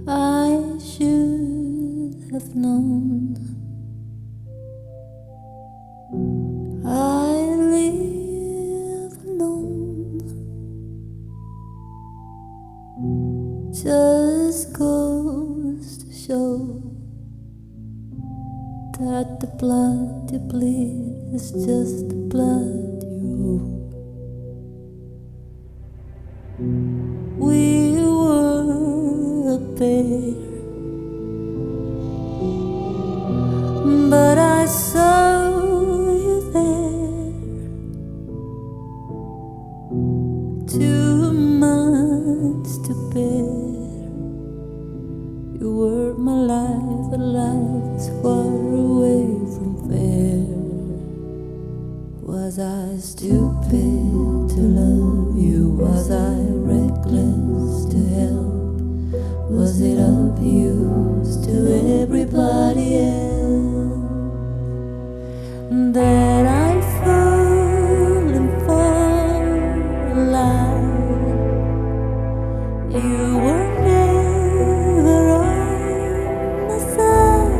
I should have known I live alone. Just goes to show that the blood you bleed is just the blood you owe. We were a pair, but I saw you there. Too much to bear. You were my life, but life is far away from fair. Was I stupid to love you? Was I reckless to help? Was it obvious to everybody else that I fall and fall alive? You were never on my side.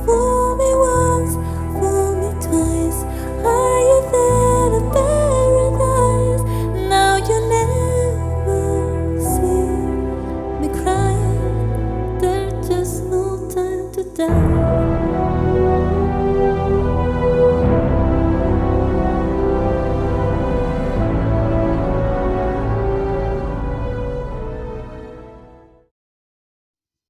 Fool me once, fool me twice. Are you there to paradise? Now you never see me cry. There's just no time to die.